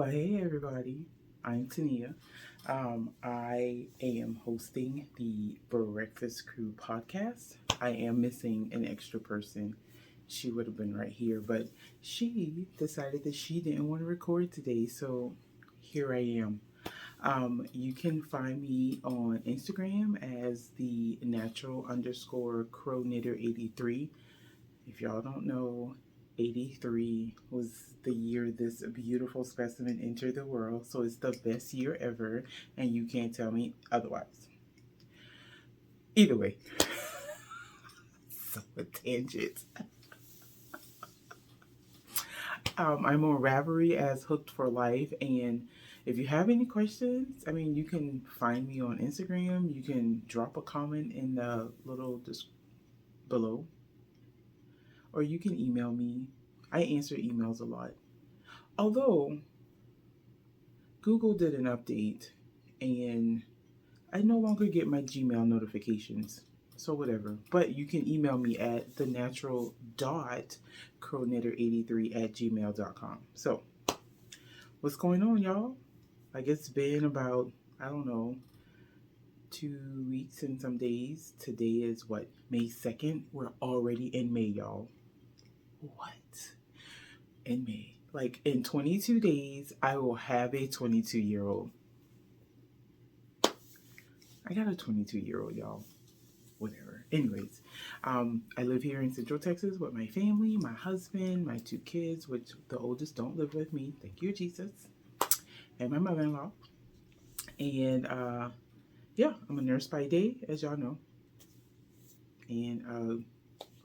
Well, hey everybody, I'm Tenia. I am hosting the Breakfast Crew podcast. I am missing an extra person. She would have been right here, but she decided that she didn't want to record today, so here I am. You can find me on Instagram as the natural underscore crow knitter 83. If y'all don't know, 83 was the year this beautiful specimen entered the world, so it's the best year ever, and you can't tell me otherwise. Either way, so a tangent. I'm on Ravelry as Hooked for Life, and if you have any questions, you can find me on Instagram. You can drop a comment in the little below, or you can email me. I answer emails a lot. Although Google did an update and I no longer get my Gmail notifications. So whatever. But you can email me at thenatural.crowknitter83@gmail.com. So what's going on, y'all? Like it's been about, I don't know, 2 weeks and some days. Today is what, May 2nd? We're already in May, y'all. What? In May. Like in 22 days, I will have a 22-year-old. I got a 22-year-old, y'all. Whatever. Anyways, I live here in Central Texas with my family, my husband, my 2 kids, which the oldest don't live with me. Thank you, Jesus. And my mother-in-law. And yeah, I'm a nurse by day, as y'all know. And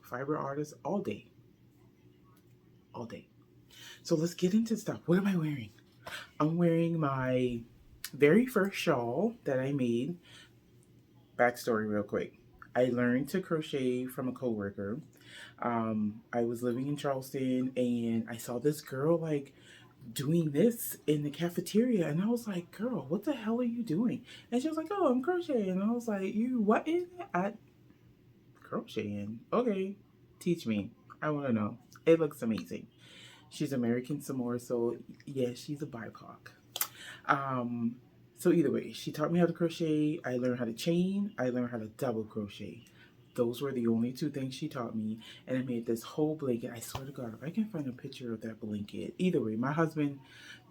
fiber artist all day. All day. So let's get into stuff. What am I wearing? I'm wearing my very first shawl that I made. Backstory real quick. I learned to crochet from a coworker. I was living in Charleston and I saw this girl like doing this in the cafeteria, and I was like, girl, what the hell are you doing? And she was like, oh, I'm crocheting. And I was like, you what is it? I crocheting. Okay, teach me. I want to know. It looks amazing. She's American some more, so yeah, she's a BIPOC. So either way, she taught me how to crochet. I learned how to chain. I learned how to double crochet. Those were the only 2 things she taught me. And I made this whole blanket. I swear to God, if I can find a picture of that blanket. Either way, my husband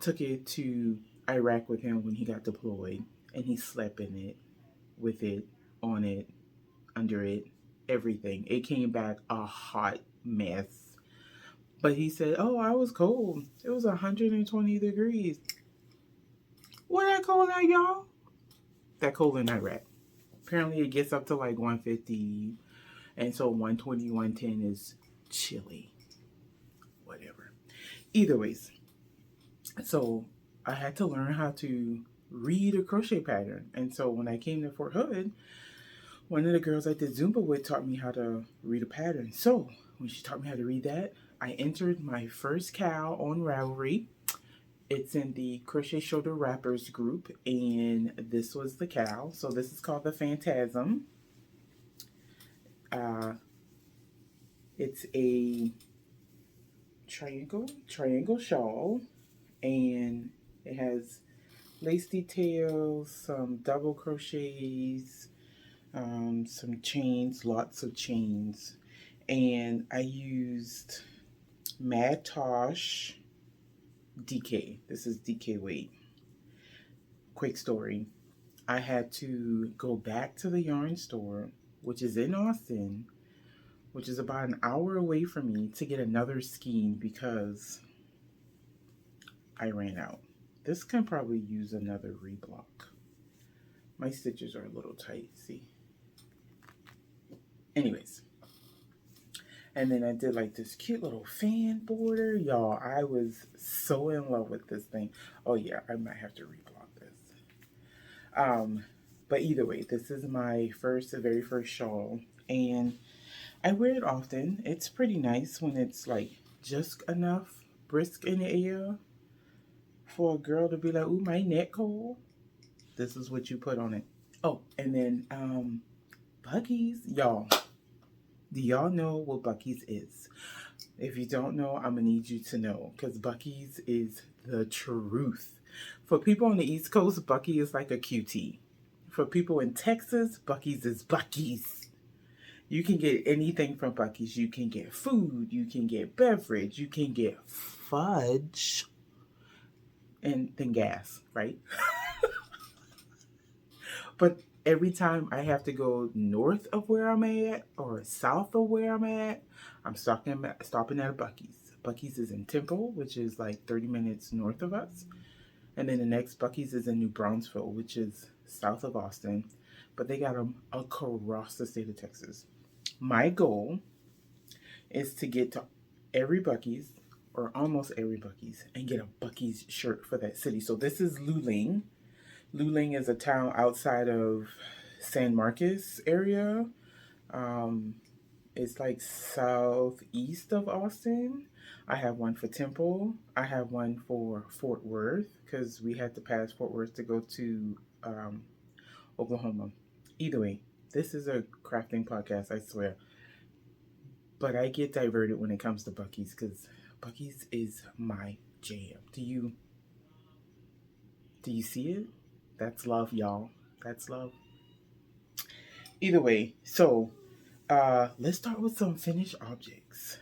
took it to Iraq with him when he got deployed. And he slept in it, with it, on it, under it, everything. It came back a hot mess. But he said, oh, I was cold. It was 120 degrees. What that cold at, y'all? That cold in Iraq. Apparently it gets up to like 150. And so 120, 110 is chilly. Whatever. Either ways. So I had to learn how to read a crochet pattern. And so when I came to Fort Hood, one of the girls I did Zumba with taught me how to read a pattern. So when she taught me how to read that, I entered my first cow on Ravelry. It's in the Crochet Shoulder Wrappers group, and this was the cow. So this is called the Phantasm. It's a triangle shawl, and it has lace details, some double crochets, some chains, lots of chains. And I used Mad Tosh DK. This is DK weight. Quick story. I had to go back to the yarn store, which is in Austin, which is about an hour away from me, to get another skein because I ran out. This can probably use another reblock. My stitches are a little tight, see? Anyways. And then I did like this cute little fan border. Y'all, I was so in love with this thing. Oh yeah, I might have to reblock this. But either way, this is my very first shawl. And I wear it often. It's pretty nice when it's like just enough brisk in the air for a girl to be like, ooh, my neck cold. This is what you put on it. Oh, and then Bucky's, y'all. Do y'all know what Bucky's is? If you don't know, I'm gonna need you to know, because Bucky's is the truth. For people on the East Coast, Bucky is like a QT. For people in Texas, Bucky's is Bucky's. You can get anything from Bucky's. You can get food, you can get beverage, you can get fudge, and then gas, right? But every time I have to go north of where I'm at or south of where I'm at, I'm stopping at a Bucky's. Bucky's is in Temple, which is like 30 minutes north of us. And then the next Bucky's is in New Brownsville, which is south of Austin. But they got them across the state of Texas. My goal is to get to every Bucky's, or almost every Bucky's, and get a Bucky's shirt for that city. So this is Luling. Luling is a town outside of San Marcos area. It's like southeast of Austin. I have one for Temple. I have one for Fort Worth because we had to pass Fort Worth to go to Oklahoma. Either way, this is a crafting podcast, I swear. But I get diverted when it comes to Bucky's because Bucky's is my jam. Do you see it? That's love, y'all. That's love. Either way, so let's start with some finished objects.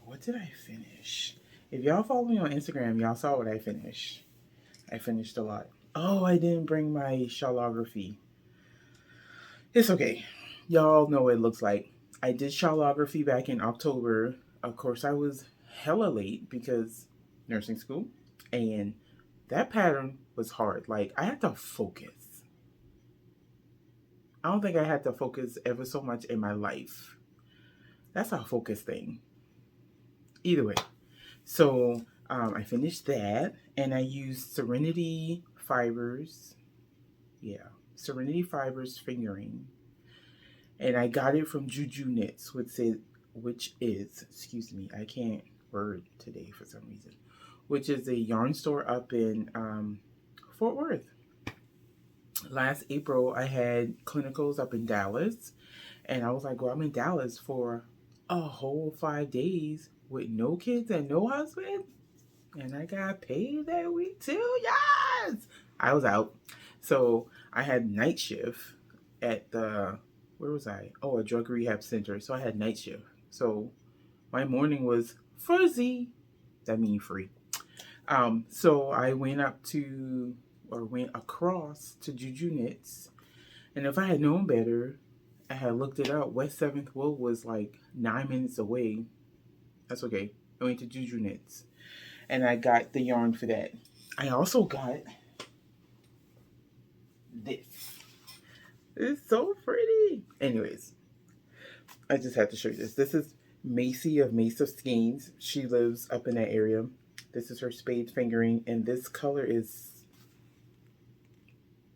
What did I finish? If y'all follow me on Instagram, y'all saw what I finished. I finished a lot. Oh, I didn't bring my shawlography. It's okay. Y'all know what it looks like. I did shawlography back in October. Of course, I was hella late because nursing school. And that pattern was hard. Like, I had to focus. I don't think I had to focus ever so much in my life. That's a focus thing. Either way. So, I finished that. And I used Serenity Fibers. Yeah. Serenity Fibers fingering. And I got it from Juju Knits, which is, excuse me, I can't word today for some reason, which is a yarn store up in Fort Worth. Last April, I had clinicals up in Dallas, and I was like, well, I'm in Dallas for a whole 5 days with no kids and no husband, and I got paid that week too. Yes! I was out. So I had night shift at where was I? Oh, a drug rehab center. So I had night shift. So my morning was fuzzy. That means free. So I went across to Juju Knits. And if I had known better, I had looked it up. West 7th Wool was like 9 minutes away. That's okay. I went to Juju Knits. And I got the yarn for that. I also got this. It's so pretty. Anyways, I just had to show you this. This is Macy of Mace of Skeins. She lives up in that area. This is her spade fingering, and this color is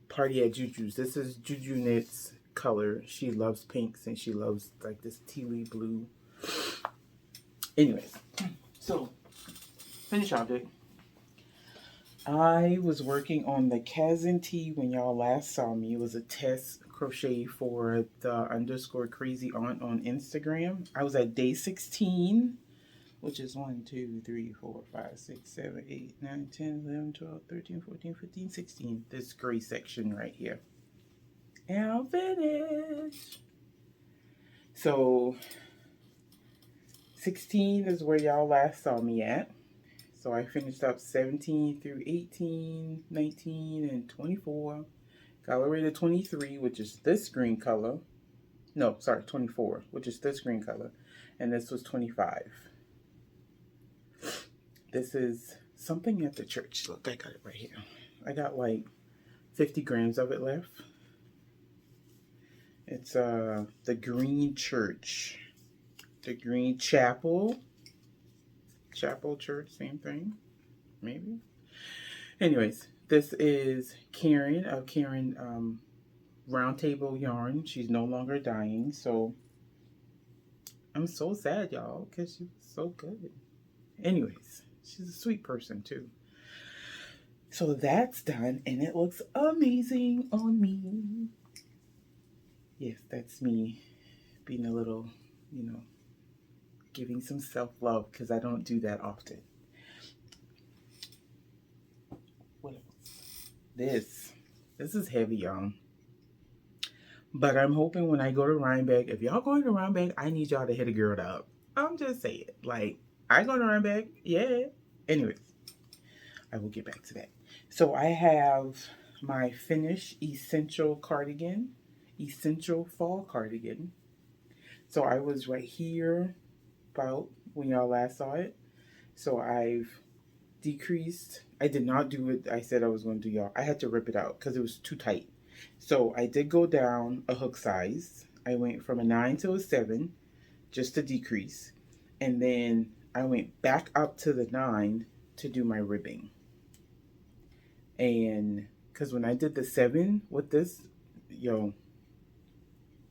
Party at Juju's. This is Juju Knits color. She loves pinks, and she loves like this tealy blue. Anyways, so finished object. I was working on the Kaizen Tee when y'all last saw me. It was a test crochet for the _crazy aunt on Instagram. I was at day 16, which is 1, 2, 3, 4, 5, 6, 7, 8, 9, 10, 11, 12, 13, 14, 15, 16. This gray section right here. And I'm finished. So 16 is where y'all last saw me at. So I finished up 17 through 18, 19, and 24. Got all the way to 23, which is this green color. No, sorry, 24, which is this green color. And this was 25. This is something at the church. Look, I got it right here. I got like 50 grams of it left. It's the Green Church. The Green Chapel. Chapel, church, same thing. Maybe. Anyways, this is Karen of Karen Round Table Yarn. She's no longer dying, so I'm so sad, y'all, because she was so good. Anyways, she's a sweet person, too. So that's done, and it looks amazing on me. Yes, that's me being a little, giving some self-love, because I don't do that often. This is heavy, y'all. But I'm hoping when I go to Rhinebeck, if y'all going to Rhinebeck, I need y'all to hit a girl up. I'm just saying. Like, I go to Rhinebeck. Yeah. Anyways, I will get back to that. So I have my Finish Essential cardigan. Essential fall cardigan. So I was right here about when y'all last saw it. So I've decreased. I did not do it. I said I was going to do, y'all. I had to rip it out because it was too tight. So I did go down a hook size. I went from a 9 to a 7 just to decrease. And then I went back up to the 9 to do my ribbing. And because when I did the 7 with this,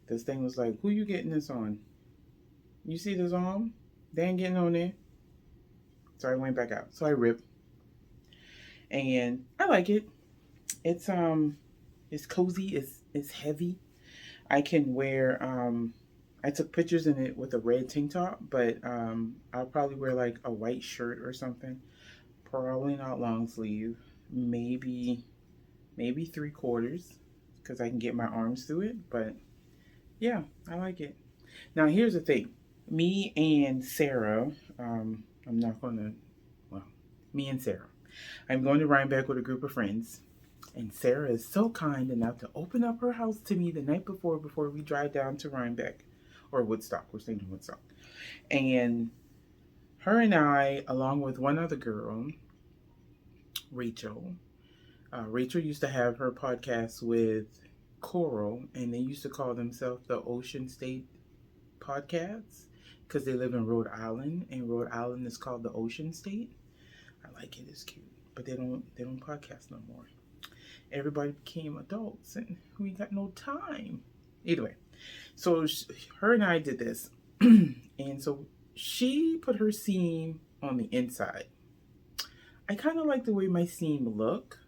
this thing was like, who you getting this on? You see this arm? They ain't getting on there. So I went back out. So I ripped. And I like it. It's cozy, it's heavy. I can wear I took pictures in it with a red tank top, but I'll probably wear like a white shirt or something. Probably not long sleeve. Maybe 3/4 because I can get my arms through it, but yeah, I like it. Now here's the thing. Me and Sarah, me and Sarah. I'm going to Rhinebeck with a group of friends. And Sarah is so kind enough to open up her house to me the night before we drive down to Rhinebeck. Or Woodstock. We're staying in Woodstock. And her and I, along with one other girl, Rachel. Rachel used to have her podcast with Coral. And they used to call themselves the OceanState Podcasts. Because they live in Rhode Island. And Rhode Island is called the Ocean State. I like it. It's cute. But they don't podcast no more. Everybody became adults and we got no time. Either way, so her and I did this. And so she put her seam on the inside. I kind of like the way my seam look.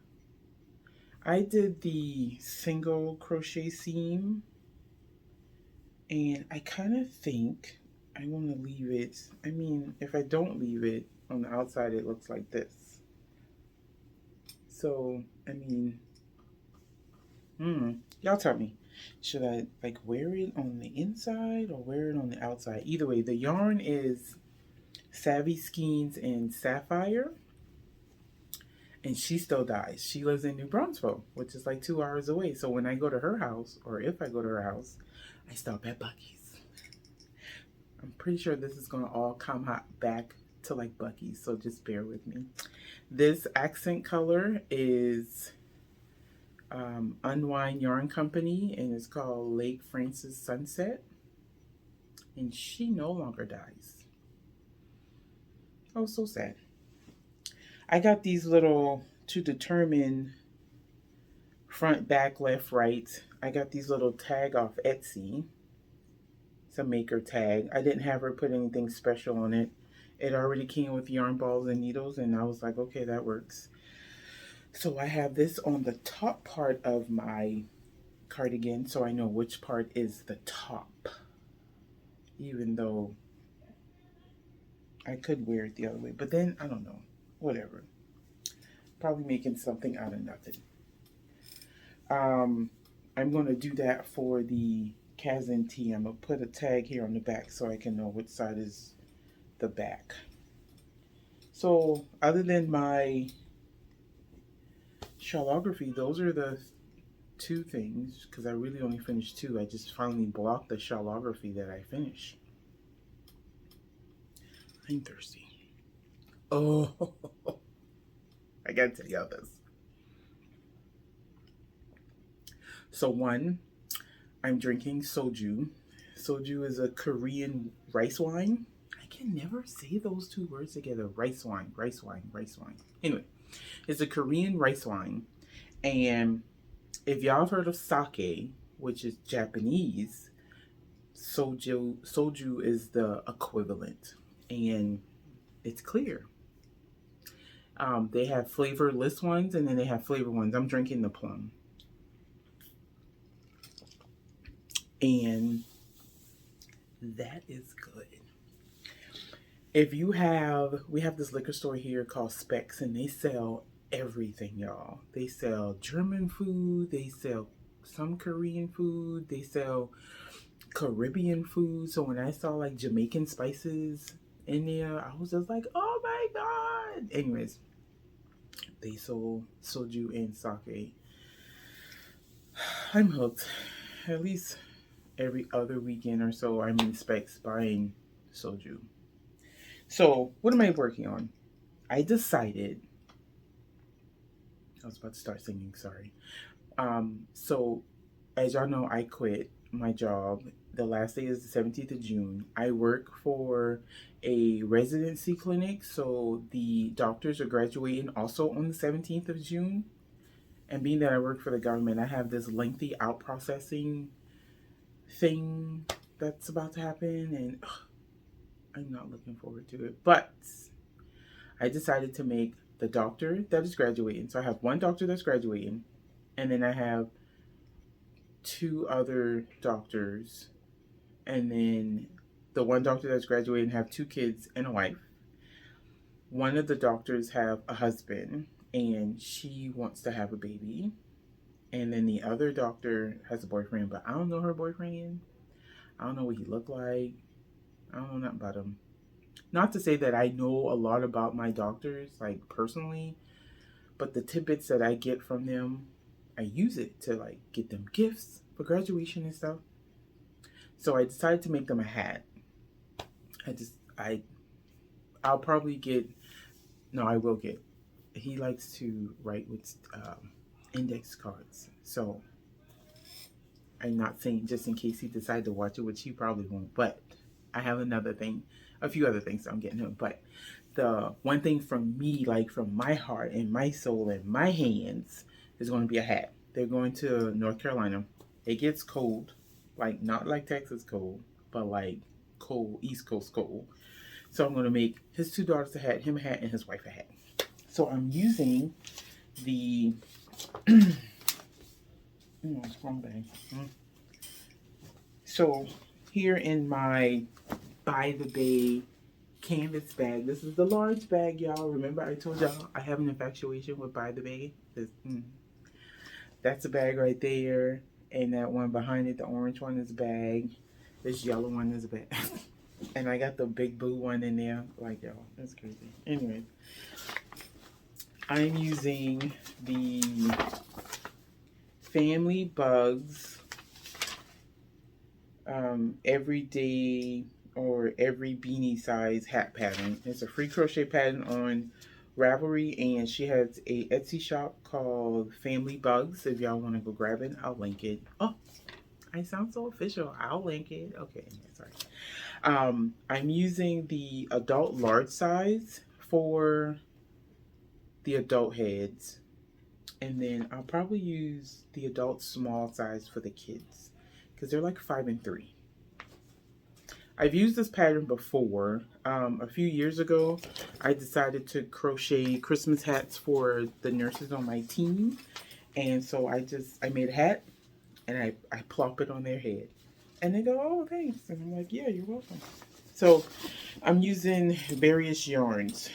I did the single crochet seam. And I kind of think I want to leave it. I mean, if I don't leave it on the outside, it looks like this. So, I mean, y'all tell me. Should I like wear it on the inside or wear it on the outside? Either way, the yarn is Savvy Skeins in Sapphire. And she still dyes. She lives in New Brunswick, which is like 2 hours away. So when I go to her house, or if I go to her house, I stop at Buc-ee's. I'm pretty sure this is going to all come back to like Buc-ee's, so just bear with me. This accent color is Unwind Yarn Company, and it's called Lake Francis Sunset. And she no longer dyes. Oh, so sad. I got these little, to determine front, back, left, right. I got these little tag off Etsy. It's a maker tag. I didn't have her put anything special on it. It already came with yarn balls and needles, and I was like, okay, that works. So I have this on the top part of my cardigan, so I know which part is the top. Even though I could wear it the other way, but then I don't know. Whatever. Probably making something out of nothing. I'm going to do that for the Kaizen Tee. I'm going to put a tag here on the back so I can know which side is the back. So other than my shawlography, those are the two things, because I really only finished two. I just finally blocked the shawlography that I finished. I'm thirsty. Oh, I gotta tell y'all this. So one, I'm drinking soju. Soju is a Korean rice wine. I can never say those two words together. Rice wine, rice wine, rice wine. Anyway, it's a Korean rice wine. And if y'all have heard of sake, which is Japanese, soju is the equivalent. And it's clear. They have flavorless ones, and then they have flavored ones. I'm drinking the plum. And that is good. If you have, we have this liquor store here called Specs, and they sell everything, y'all. They sell German food, they sell some Korean food, they sell Caribbean food. So when I saw like Jamaican spices in there, I was just like, oh my god. Anyways, they sold soju and sake. I'm hooked. At least every other weekend or so, I'm in Specs buying soju. So what am I working on? I decided. I was about to start singing. Sorry. So as y'all know, I quit my job. The last day is the 17th of June. I work for a residency clinic, so the doctors are graduating also on the 17th of June. And being that I work for the government, I have this lengthy out processing thing that's about to happen, and I'm not looking forward to it. But I decided to make the doctor that is graduating. So I have one doctor that's graduating, and then I have two other doctors, and then the one doctor that's graduating have two kids and a wife. One of the doctors have a husband, and she wants to have a baby. And then the other doctor has a boyfriend, but I don't know her boyfriend. I don't know what he looked like. I don't know nothing about him. Not to say that I know a lot about my doctors, like personally, but the tidbits that I get from them, I use it to like get them gifts for graduation and stuff. So I decided to make them a hat. I'll probably get, no, I will get. He likes to write with index cards. So I'm not saying just in case he decides to watch it, which he probably won't, but I have a few other things I'm getting him. But the one thing from me, like from my heart and my soul and my hands, is going to be a hat. They're going to North Carolina. It gets cold, like not like Texas cold, but like cold, East Coast cold. So I'm going to make his two daughters a hat, him a hat, and his wife a hat. So I'm using the wrong bag. So here in my By the Bay canvas bag, this is the large bag, y'all. Remember I told y'all I have an infatuation with By the Bay. That's a bag right there, and that one behind it, the orange one, is a bag. This yellow one is a bag. And I got the big blue one in there. Like, y'all, that's crazy. Anyway, I'm using the Family Bugs everyday or every beanie size hat pattern. It's a free crochet pattern on Ravelry, and she has a Etsy shop called Family Bugs. If y'all want to go grab it, I'll link it. Oh, I sound so official. I'll link it. Okay, sorry. I'm using the adult large size for the adult heads, and then I'll probably use the adult small size for the kids because they're like 5 and 3. I've used this pattern before. A few years ago, I decided to crochet Christmas hats for the nurses on my team, and so I made a hat and I plop it on their head, and they go, "Oh, thanks," and I'm like, "Yeah, you're welcome." So I'm using various yarns.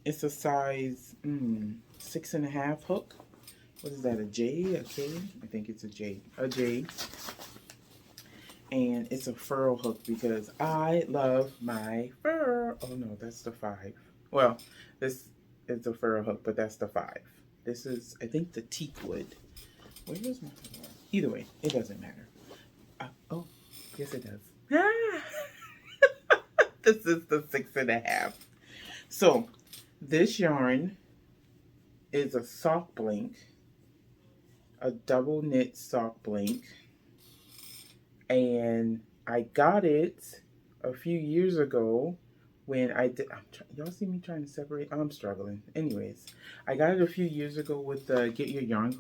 It's a size 6.5 hook. What is that, a J, a K? I think it's a J. A J. And it's a furl hook because I love my fur. Oh no, that's the 5. Well, this is a furl hook, but that's the 5. This is, I think, the teak wood. Where is my fur? Either way, it doesn't matter. Oh, yes it does. This is the 6.5. So this yarn is a sock blank, a double knit sock blank, and I got it a few years ago when I did. Y'all see me trying to separate? I'm struggling. Anyways, I got it a few years ago with the Get Your Yarn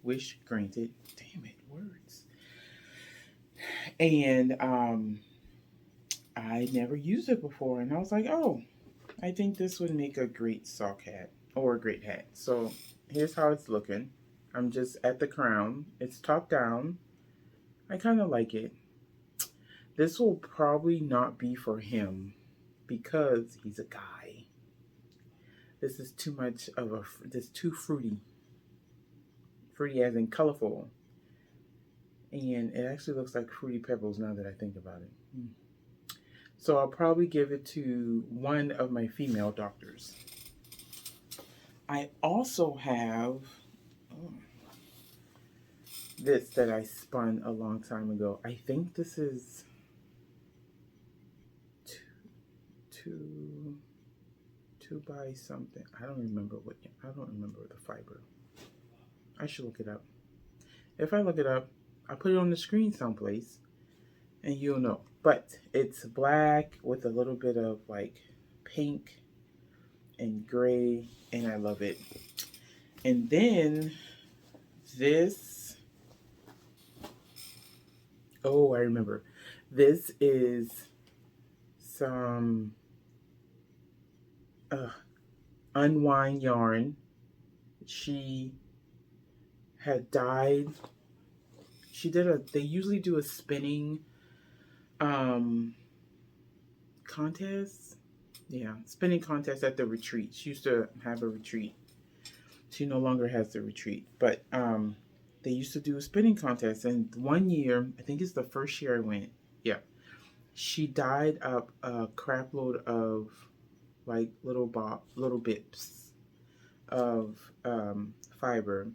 Wish Granted. Damn it, words. And I never used it before, and I was like, oh, I think this would make a great sock hat or a great hat. So here's how it's looking. I'm just at the crown. It's top down. I kind of like it. This will probably not be for him because he's a guy. This is too much of this too fruity. Fruity as in colorful. And it actually looks like Fruity Pebbles now that I think about it. So I'll probably give it to one of my female doctors. I also have this that I spun a long time ago. I think this is two by something. I don't remember the fiber. I should look it up. If I look it up, I'll put it on the screen someplace and you'll know. But it's black with a little bit of like pink and gray, and I love it. And then this, oh, I remember. This is some Unwind yarn. She had dyed. They usually do a spinning contest. Yeah, spinning contest at the retreat. She used to have a retreat. She no longer has the retreat, but they used to do a spinning contest. And one year, I think it's the first year I went. Yeah, she dyed up a crap load of like little bits of fiber,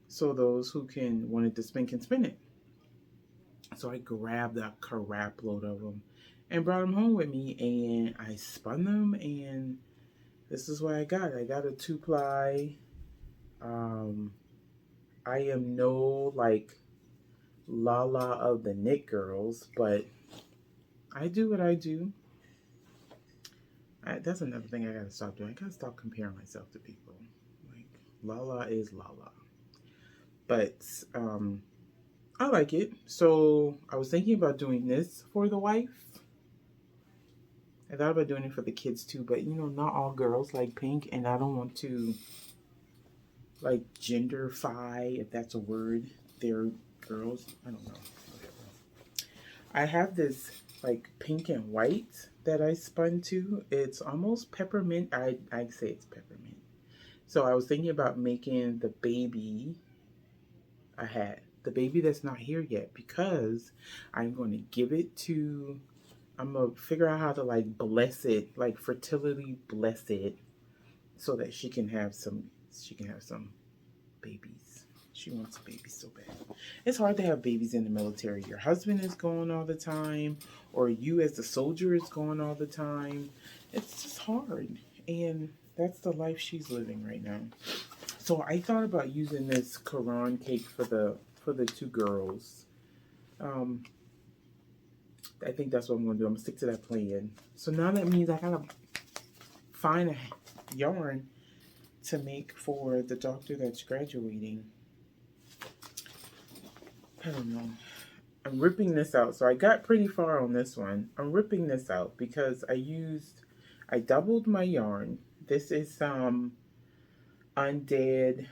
so those who wanted to spin can spin it. So I grabbed a crap load of them and brought them home with me, and I spun them, and this is what I got. I got a 2-ply. I am no like Lala of the knit girls, but I do what I do. That's another thing I gotta stop doing. I gotta stop comparing myself to people. Like Lala is Lala, but I like it. So I was thinking about doing this for the wife. I thought about doing it for the kids too, but you know, not all girls like pink, and I don't want to like genderfy, if that's a word. They're girls. I don't know. Whatever. I have this like pink and white that I spun to. It's almost peppermint. I'd say it's peppermint. So I was thinking about making the baby a hat. The baby that's not here yet, because I'm going to give it to, I'm going to figure out how to like bless it, like fertility bless it, so that she can have some babies. She wants a baby so bad. It's hard to have babies in the military. Your husband is gone all the time, or you as the soldier is gone all the time. It's just hard. And that's the life she's living right now. So I thought about using this Quran cake for the two girls. I think that's what I'm going to do. I'm going to stick to that plan. So now that means I got to find a yarn to make for the doctor that's graduating. I don't know. I'm ripping this out. So I got pretty far on this one. I'm ripping this out because I doubled my yarn. This is some Undead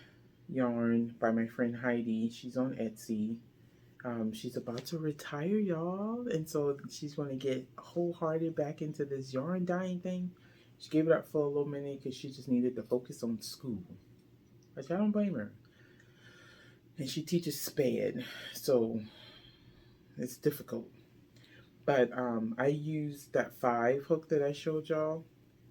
yarn by my friend Heidi. She's on Etsy. She's about to retire, y'all, and so she's going to get wholehearted back into this yarn dyeing thing. She gave it up for a little minute because she just needed to focus on school, which I don't blame her. And she teaches SPED, so it's difficult. But I used that 5 hook that I showed y'all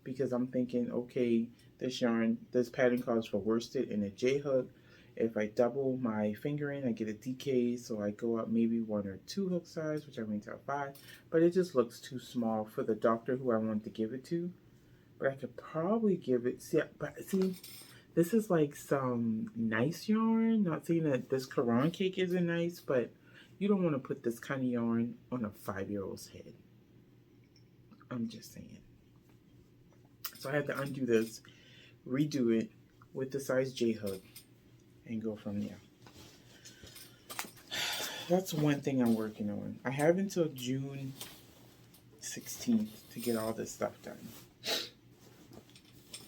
because I'm thinking, okay, this pattern calls for worsted and a J hook. If I double my fingering, I get a DK, so I go up maybe 1 or 2 hook size, which I made to 5. But it just looks too small for the doctor who I want to give it to. But I could probably give it. See, this is like some nice yarn. Not saying that this Quran cake isn't nice, but you don't want to put this kind of yarn on a 5-year-old's head. I'm just saying. So I had to undo this, redo it with the size J hook, and go from there. That's one thing I'm working on. I have until June 16th to get all this stuff done.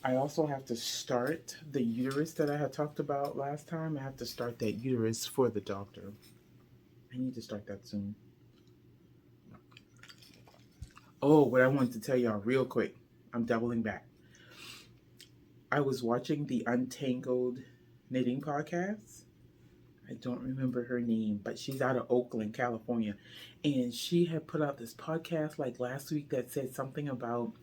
I also have to start the uterus that I had talked about last time. I have to start that uterus for the doctor. I need to start that soon. Oh, what I wanted to tell y'all real quick. I'm doubling back. I was watching the Untangled knitting podcast. I don't remember her name, but she's out of Oakland, California. And she had put out this podcast like last week that said something about,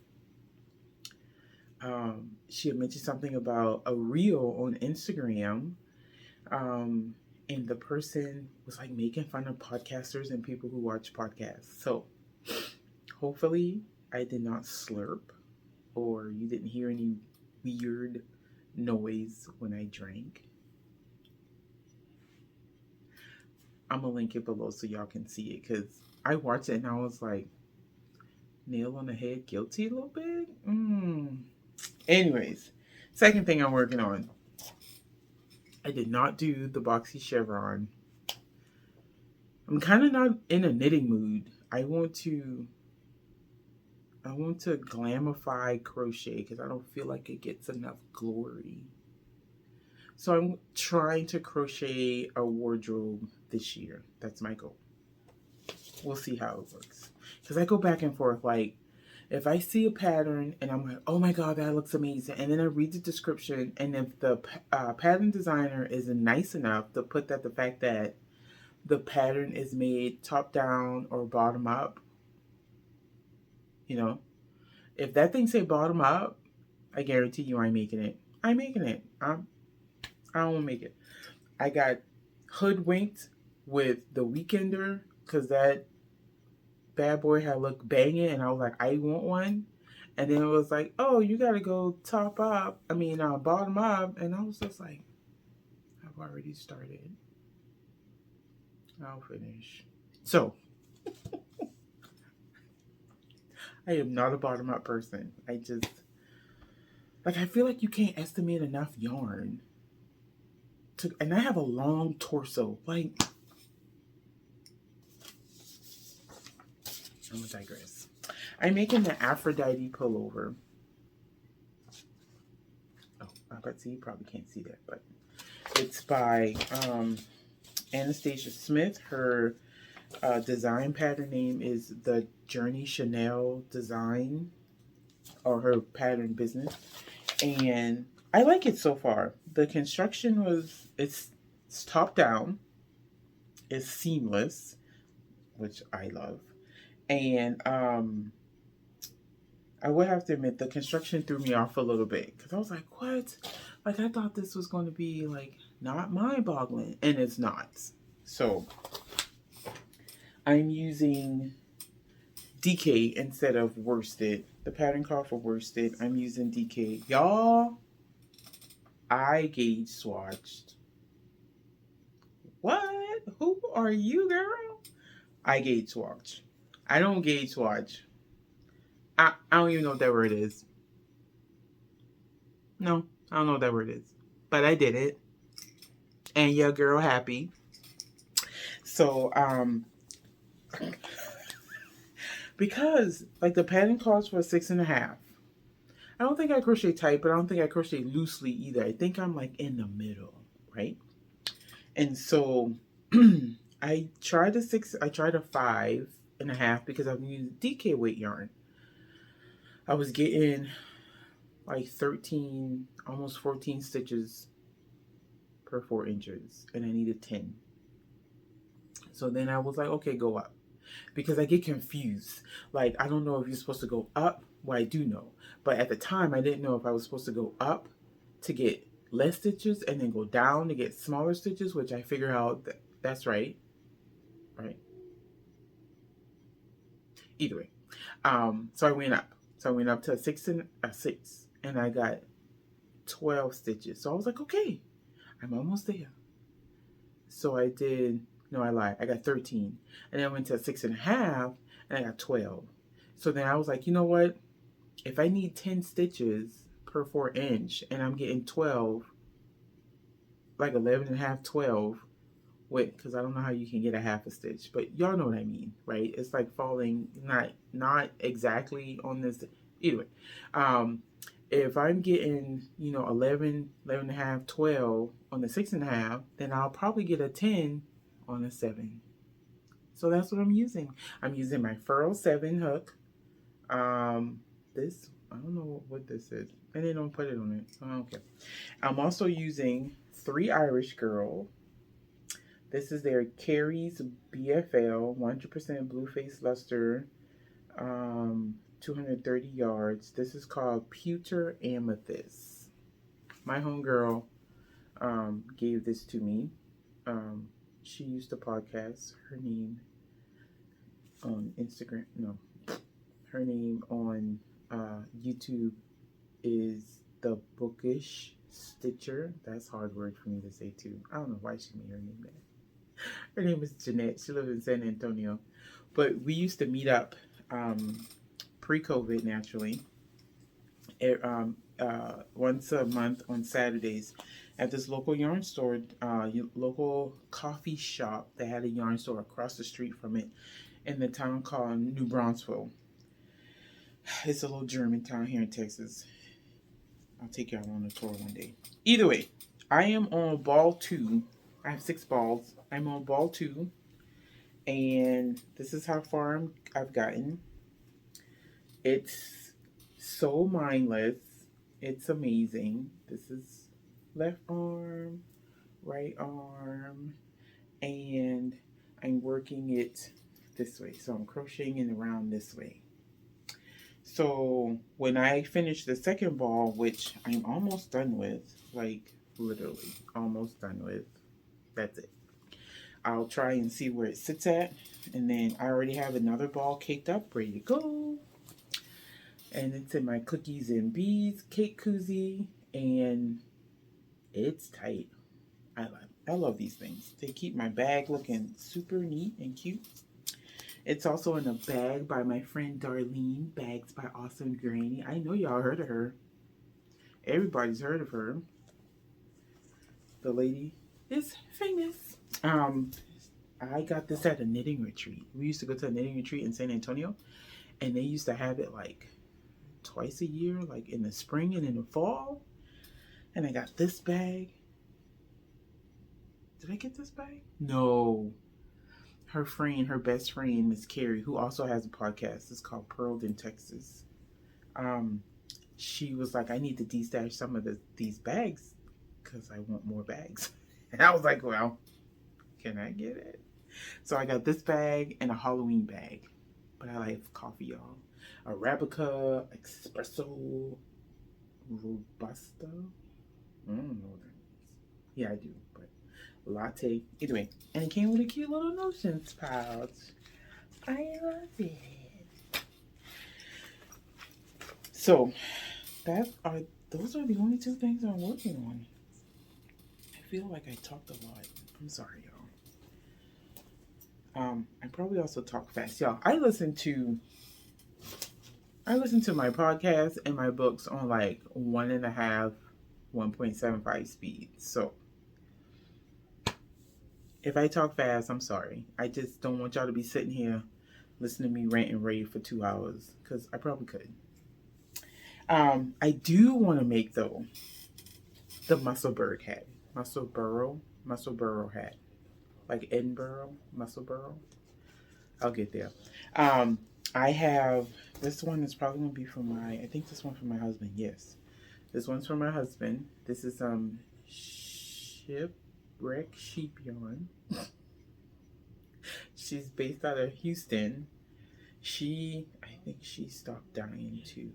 she had mentioned something about a reel on Instagram. Um, and the person was like making fun of podcasters and people who watch podcasts. So hopefully I did not slurp or you didn't hear any weird noise when I drank. I'm gonna link it below so y'all can see it because I watched it and I was like, nail on the head, guilty a little bit. Anyways, second thing I'm working on. I did not do the boxy chevron. I'm kind of not in a knitting mood. I want to glamify crochet because I don't feel like it gets enough glory. So I'm trying to crochet a wardrobe this year. That's my goal. We'll see how it works. Because I go back and forth. Like, if I see a pattern and I'm like, oh my God, that looks amazing. And then I read the description. And if the pattern designer isn't nice enough to put that the fact that the pattern is made top down or bottom up, you know, if that thing say bottom up, I guarantee you I'm making it. I'm making it. I don't make it. I got hoodwinked with the Weekender because that bad boy had looked banging and I was like, I want one. And then it was like, oh, you got to go bottom up. And I was just like, I've already started. I'll finish. So, I am not a bottom up person. I feel like you can't estimate enough yarn. And I have a long torso. Like, I'm gonna digress. I'm making the Aphrodite pullover. Oh, I bet you probably can't see that, but it's by Anastasia Smith. Her design pattern name is the Journey Chanel Design, or her pattern business, and I like it so far. The construction it's top down, it's seamless, which I love. And I would have to admit the construction threw me off a little bit because I was like, what? Like, I thought this was going to be like not mind-boggling, and it's not. So I'm using DK instead of worsted. The pattern called for worsted. I'm using DK. Y'all, I gauge swatched. What? Who are you, girl? I gauge swatch. I don't gauge swatch. I don't even know what that word is. No, I don't know what that word is. But I did it. And your girl happy. So, because like the pattern calls for 6.5. I don't think I crochet tight, but I don't think I crochet loosely either. I think I'm like in the middle, right? And so I tried a 5.5 because I'm using DK weight yarn. I was getting like 13, almost 14 stitches per 4 inches, and I needed 10. So then I was like, okay, go up. Because I get confused. Like, I don't know if you're supposed to go up. Well, I do know. But at the time, I didn't know if I was supposed to go up to get less stitches and then go down to get smaller stitches, which I figure out that's right. Right? Either way. So I went up. So I went up to a 6, and I got 12 stitches. So I was like, okay, I'm almost there. So I did, no, I lied. I got 13. And then I went to a 6.5 and I got 12. So then I was like, you know what? If I need 10 stitches per 4 inch and I'm getting 12, like 11.5, 12, because I don't know how you can get a half a stitch, but y'all know what I mean, right? It's like falling not exactly on this. Either way, if I'm getting 11.5, 12 on the 6.5, then I'll probably get a 10 on a 7. So that's what I'm using. I'm using my Furl 7 hook. This I don't know what this is. And they don't put it on it. I don't care. I'm also using 3 Irish Girl. This is their Carrie's BFL 100% Blue Face Luster, 230 yards. This is called Pewter Amethyst. My homegirl gave this to me. She used to podcast. Her name on Instagram, no, her name on YouTube is The Bookish Stitcher. That's a hard word for me to say too. I don't know why she made her name that. Her name is Jeanette. She lives in San Antonio. But we used to meet up pre-COVID, naturally, once a month on Saturdays at this local yarn store, local coffee shop that had a yarn store across the street from it in the town called New Braunfels. It's a little German town here in Texas. I'll take y'all on a tour one day. Either way, I am on ball 2. I have 6 balls. I'm on ball 2. And this is how far I've gotten. It's so mindless. It's amazing. This is left arm, right arm, and I'm working it this way. So I'm crocheting it around this way. So when I finish the second ball, which I'm almost done with, like literally almost done with, that's it. I'll try and see where it sits at. And then I already have another ball caked up, ready to go. And it's in my Cookies and Bees cake koozie. And it's tight. I love these things. They keep my bag looking super neat and cute. It's also in a bag by my friend Darlene, Bags by Awesome Granny. I know y'all heard of her. Everybody's heard of her. The lady is famous. I got this at a knitting retreat. We used to go to a knitting retreat in San Antonio, and they used to have it like twice a year, like in the spring and in the fall. And I got this bag. Did I get this bag? No. Her friend, her best friend, Miss Carrie, who also has a podcast. It's called Pearled in Texas. She was like, I need to de-stash some of these bags because I want more bags. And I was like, well, can I get it? So I got this bag and a Halloween bag. But I like coffee, y'all. Arabica, Espresso, Robusta. I don't know what that means. Yeah, I do. But latte. Either way. And it came with a cute little notions pouch. I love it. So, those are the only 2 things I'm working on. I feel like I talked a lot. I'm sorry, y'all. I probably also talk fast. Y'all, I listen to my podcast and my books on like 1.5, 1.75 speed. So if I talk fast, I'm sorry. I just don't want y'all to be sitting here listening to me rant and rave for 2 hours, because I probably could. I do want to make, though, the Musselburgh hat. Musselburgh hat. Like Edinburgh, Musselburgh. I'll get there. I have, this one is probably going to be for I think this one for my husband, yes. This one's for my husband. This is Shipwreck sheep yarn. She's based out of Houston. I think she stopped dying too.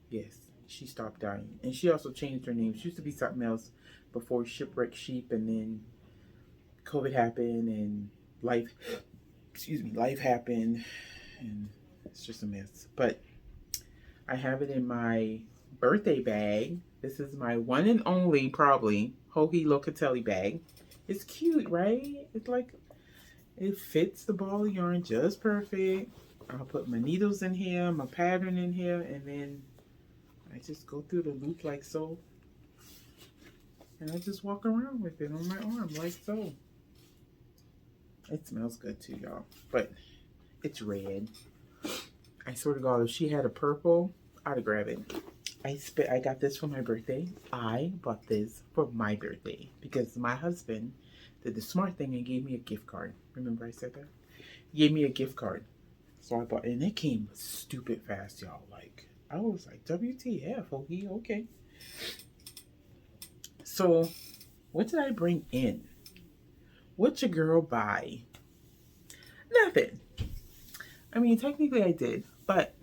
Yes, she stopped dying. And she also changed her name. She used to be something else before Shipwreck Sheep, and then COVID happened and life happened, and it's just a mess. But I have it in my birthday bag. This is my one and only, probably, Hoagie Locatelli bag. It's cute, right? It's like, it fits the ball of yarn just perfect. I'll put my needles in here, my pattern in here, and then I just go through the loop like so. And I just walk around with it on my arm like so. It smells good too, y'all. But it's red. I swear to God, if she had a purple, I'd grab it. I got this for my birthday. I bought this for my birthday because my husband did the smart thing and gave me a gift card. Remember I said that? He gave me a gift card. So I bought it, and it came stupid fast, y'all. Like, I was like, WTF, okay. So, what did I bring in? What your girl buy? Nothing. I mean, technically I did, but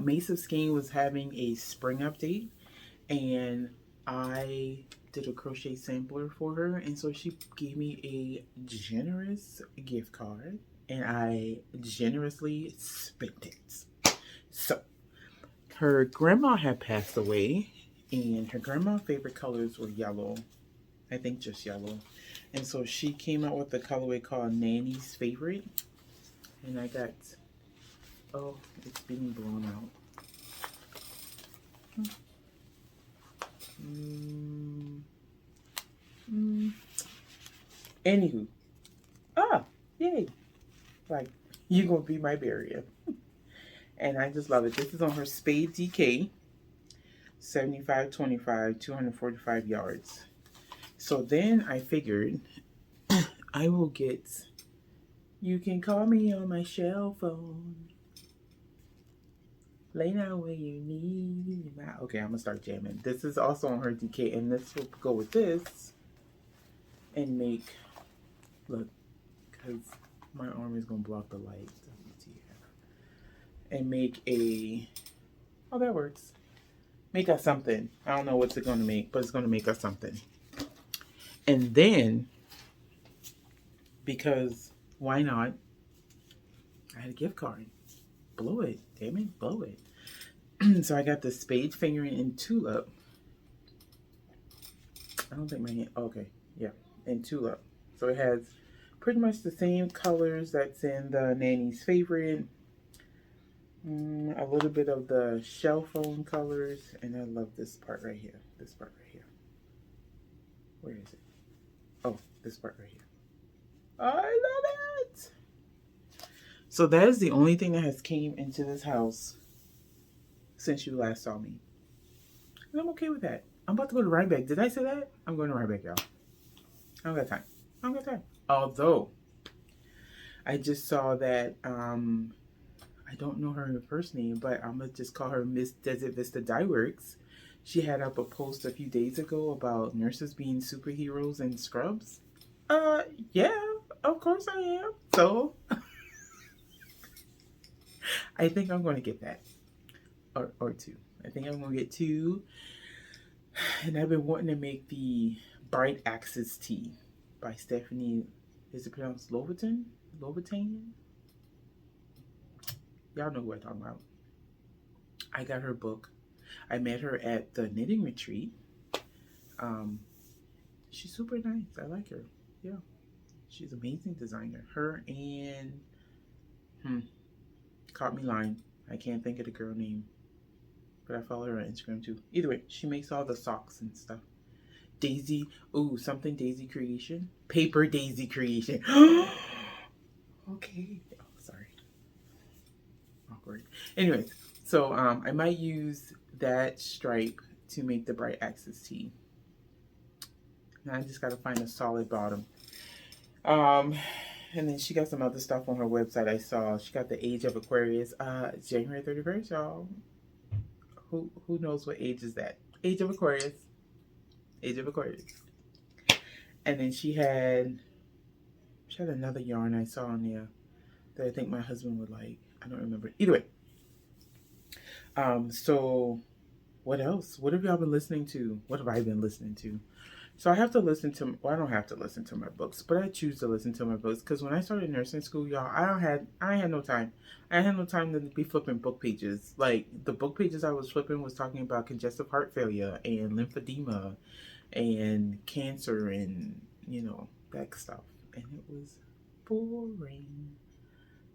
Mesa Skein was having a spring update, and I did a crochet sampler for her, and so she gave me a generous gift card, and I generously spent it. So, her grandma had passed away, and her grandma's favorite colors were yellow. I think just yellow. And so she came out with a colorway called Nanny's Favorite. And I got, oh, it's being blown out. Anywho. Yay. Like, you're going to be my barrier. And I just love it. This is on her Spade DK. 7525, 245 yards. So then I figured I will get, you can call me on my cell phone. Lay down where you need. Okay, I'm going to start jamming. This is also on her DK, and this will go with this and make, look, because my arm is going to block the light. And make a, oh, that works. Make us something. I don't know what's it going to make, but it's going to make us something. And then, because why not? I had a gift card. Blow it. Damn it, blow it. So I got the spade fingering in tulip. I don't think my hand, okay, yeah, in tulip. So it has pretty much the same colors that's in the Nanny's Favorite. A little bit of the shell foam colors, and I love this part right here. This part right here. Where is it? Oh, this part right here. I love it. So that is the only thing that has came into this house since you last saw me. And I'm okay with that. I'm about to go to Rhinebeck. Did I say that? I'm going to Rhinebeck, y'all. I don't got time. I don't got time. Although, I just saw that, I don't know her first name, but I'm going to just call her Miss Desert Vista Dye Works. She had up a post a few days ago about nurses being superheroes in scrubs. Yeah, of course I am. So, I think I'm going to get that. Or two. I think I'm going to get two. And I've been wanting to make the Bright Axis Tee by Stephanie, is it pronounced Lovitan? Y'all know who I'm talking about. I got her book. I met her at the knitting retreat. She's super nice. I like her. Yeah. She's an amazing designer. Her and caught me lying. I can't think of the girl name. But I follow her on Instagram too. Either way, she makes all the socks and stuff. Daisy. Ooh, something Daisy Creation. Paper Daisy Creation. Okay. Oh, sorry. Awkward. Anyways, so I might use that stripe to make the Bright Axis Tee. Now I just got to find a solid bottom. And then she got some other stuff on her website I saw. She got the Age of Aquarius. It's January 31st, y'all. Who knows what age is that? Age of Aquarius. Age of Aquarius. And then she had another yarn I saw on there that I think my husband would like. I don't remember. Either way. So what else? What have y'all been listening to? What have I been listening to? So I have to listen to, well, I don't have to listen to my books, but I choose to listen to my books because when I started nursing school, y'all, I had no time. I had no time to be flipping book pages. Like, the book pages I was flipping was talking about congestive heart failure and lymphedema and cancer and, you know, that stuff. And it was boring.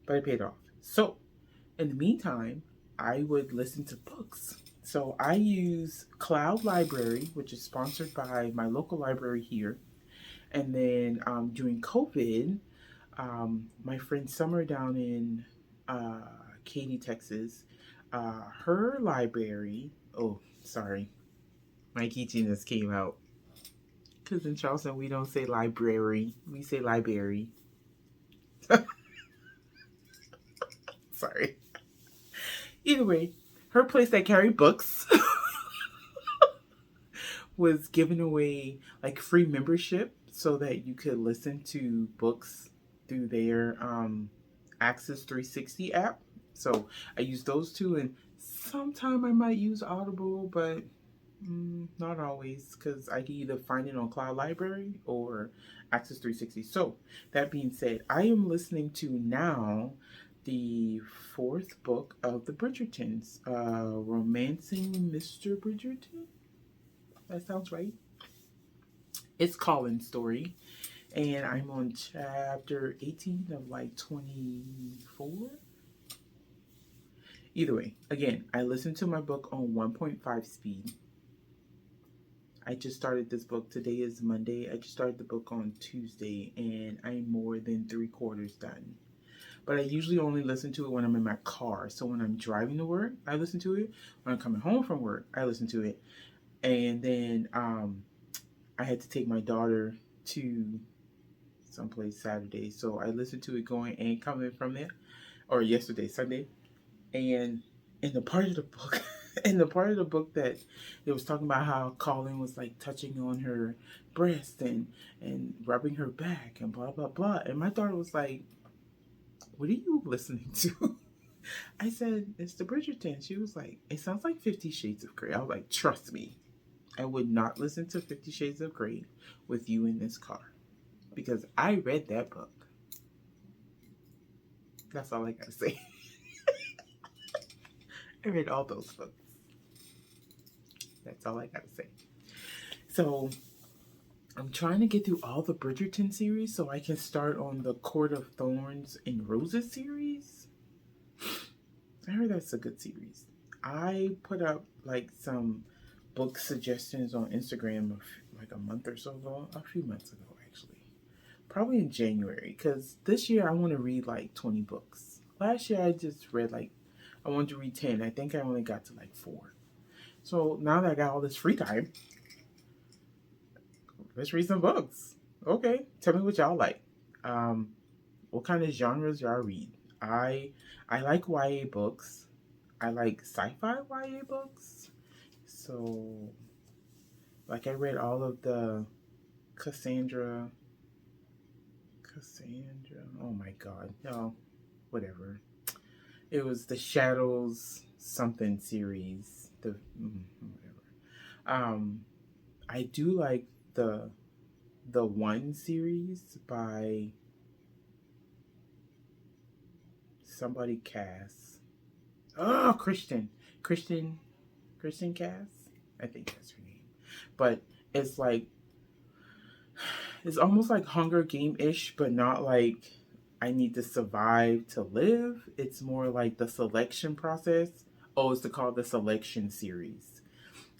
But I paid off. So, in the meantime, I would listen to books. So I use Cloud Library, which is sponsored by my local library here. And then during COVID, my friend Summer down in Katy, Texas, her library, oh, sorry, my geekiness came out. Because in Charleston, we don't say library, we say library. Sorry. Either way, her place that carried books was giving away like free membership so that you could listen to books through their Access 360 app. So I use those two, and sometime I might use Audible, but not always, because I can either find it on Cloud Library or Access 360. So that being said, I am listening to now the fourth book of the Bridgertons, Romancing Mr. Bridgerton. That sounds right. It's Colin's story, and I'm on chapter 18 of like 24. Either way, again, I listened to my book on 1.5 speed. I just started this book. Today is Monday. I just started the book on Tuesday, and I'm more than 3/4 done. But I usually only listen to it when I'm in my car. So when I'm driving to work, I listen to it. When I'm coming home from work, I listen to it. And then I had to take my daughter to someplace Saturday, so I listened to it going and coming from there, or yesterday, Sunday. And in the part of the book, that it was talking about how Colin was like touching on her breast and rubbing her back and blah blah blah, and my daughter was like, "What are you listening to?" I said, "It's the Bridgerton." She was like, "It sounds like 50 Shades of Grey." I was like, "Trust me, I would not listen to 50 Shades of Grey with you in this car, because I read that book." That's all I gotta say. I read all those books. That's all I gotta say. So I'm trying to get through all the Bridgerton series so I can start on the Court of Thorns and Roses series. I heard that's a good series. I put up like some book suggestions on Instagram like a month or so ago, a few months ago actually, probably in January, because this year I want to read like 20 books. Last year I just read I wanted to read 10. I think I only got to like 4. So now that I got all this free time, let's read some books. Okay, tell me what y'all like. What kind of genres y'all read? I like YA books. I like sci-fi YA books. So, like, I read all of the Cassandra. Oh my God, no, whatever. It was the Shadows something series. Whatever. I do like the One series by somebody Cass. Oh, Christian Cass. I think that's her name. But it's like, it's almost like Hunger Game-ish, but not like I need to survive to live. It's more like the selection process. Oh, it's called the Selection series.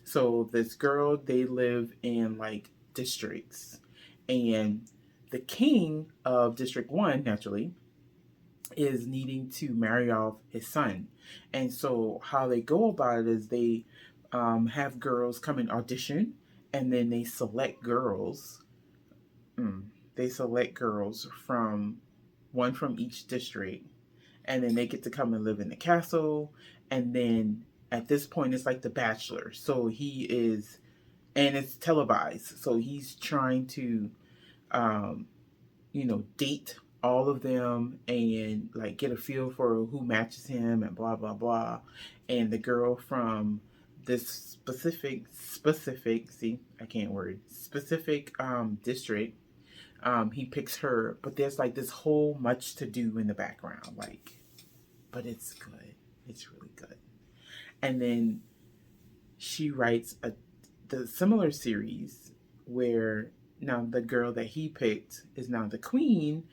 So this girl, they live in like districts, and the king of District 1, naturally, is needing to marry off his son. And so how they go about it is they have girls come and audition, and then they select girls. They select girls from one from each district, and then they get to come and live in the castle. And then at this point, it's like The Bachelor. So he is, and it's televised. So he's trying to, date all of them and like get a feel for who matches him and blah blah blah. And the girl from this specific see, I can't word, specific district, he picks her, but there's like this whole much to do in the background, like, but it's good. It's really good. And then she writes the similar series where now the girl that he picked is now the queen,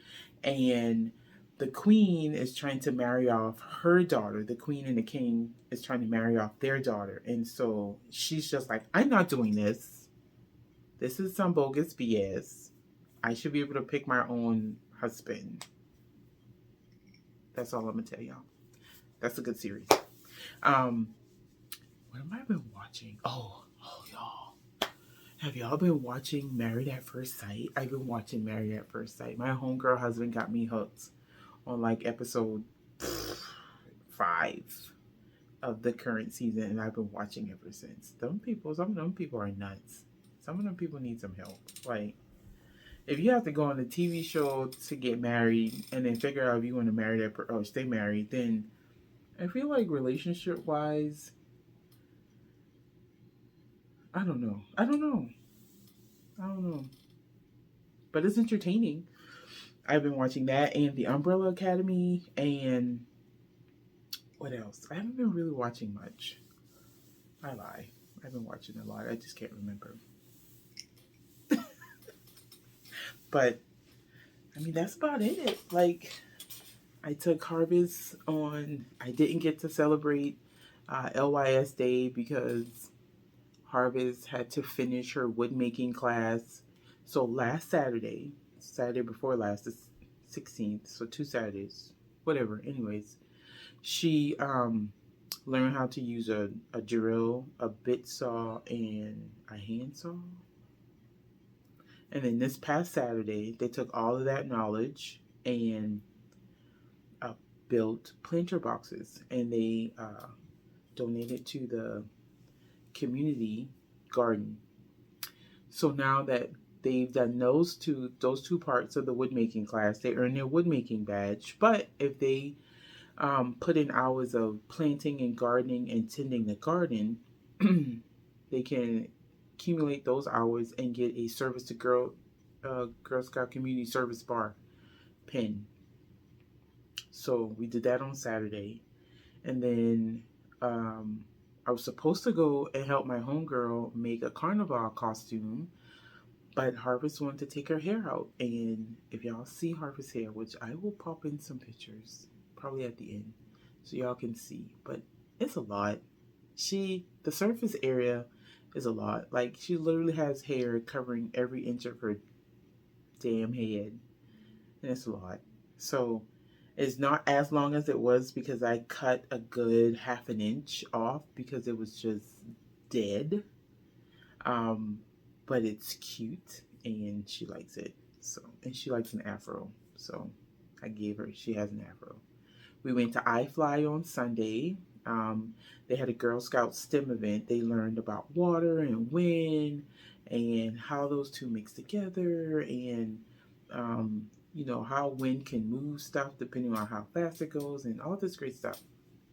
and the queen is trying to marry off her daughter. The queen and the king is trying to marry off their daughter. And so she's just like, I'm not doing this. This is some bogus BS. I should be able to pick my own husband. That's all I'm going to tell y'all. That's a good series. What have I been watching? Oh, y'all. Have y'all been watching Married at First Sight? I've been watching Married at First Sight. My homegirl husband got me hooked on like episode 5. of the current season, and I've been watching ever since. Some of them people are nuts. Some of them people need some help. Like, if you have to go on a TV show to get married and then figure out if you want to marry that or stay married, then I feel like relationship wise, I don't know. I don't know. I don't know. But it's entertaining. I've been watching that and The Umbrella Academy and what else? I haven't been really watching much. I lie. I've been watching a lot. I just can't remember. But I mean, that's about it. Like, I took Harvess on. I didn't get to celebrate LYS Day because Harvess had to finish her wood making class. So last Saturday, Saturday before last, the 16th, so 2 Saturdays, whatever. Anyways, she learned how to use a drill, a bit saw, and a hand saw. And then this past Saturday, they took all of that knowledge and built planter boxes, and they donated to the community garden. So now that they've done those two parts of the wood making class, they earn their wood making badge. But if they put in hours of planting and gardening and tending the garden, they can accumulate those hours and get a service to Girl Scout Community Service Bar pin. So we did that on Saturday, and then I was supposed to go and help my homegirl make a carnival costume, but Harvess wanted to take her hair out. And if y'all see Harvess hair, which I will pop in some pictures probably at the end so y'all can see, but it's a lot. The surface area is a lot. Like, she literally has hair covering every inch of her damn head, and it's a lot. So it's not as long as it was because I cut a good half an inch off because it was just dead. But it's cute and she likes it. So, and she likes an afro. So she has an afro. We went to iFly on Sunday. They had a Girl Scout STEM event. They learned about water and wind and how those two mix together, and how wind can move stuff depending on how fast it goes and all this great stuff.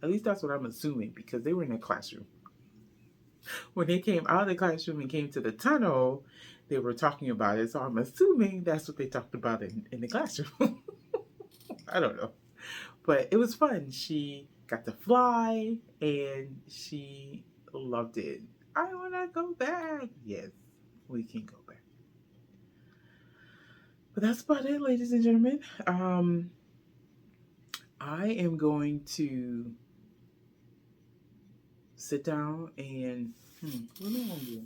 At least that's what I'm assuming, because they were in a classroom. When they came out of the classroom and came to the tunnel, they were talking about it. So I'm assuming that's what they talked about in the classroom. I don't know. But it was fun. She got to fly and she loved it. I want to go back. Yes, we can go back. But that's about it, ladies and gentlemen. I am going to sit down and what am I going to do?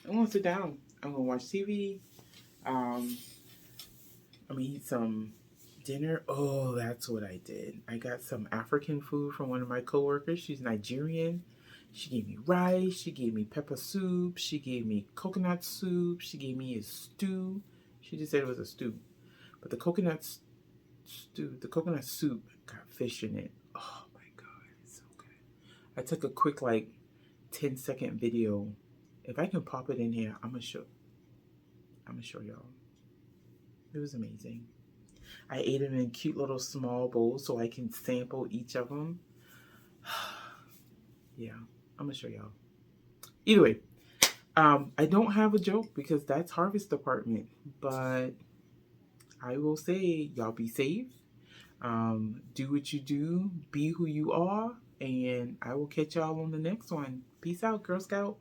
I'm going to sit down. I'm going to watch TV. I'm going to eat some dinner. Oh, that's what I did. I got some African food from one of my coworkers. She's Nigerian. She gave me rice. She gave me pepper soup. She gave me coconut soup. She gave me a stew. She just said it was a stew. But the coconut soup got fish in it. Oh my God, it's so good. I took a quick 10-second video. If I can pop it in here, I'm gonna show y'all. It was amazing. I ate them in cute little small bowls so I can sample each of them. Yeah, I'm gonna show y'all. Either way, I don't have a joke because that's Harvess department, but I will say y'all be safe. Do what you do, be who you are, and I will catch y'all on the next one. Peace out, Girl Scout.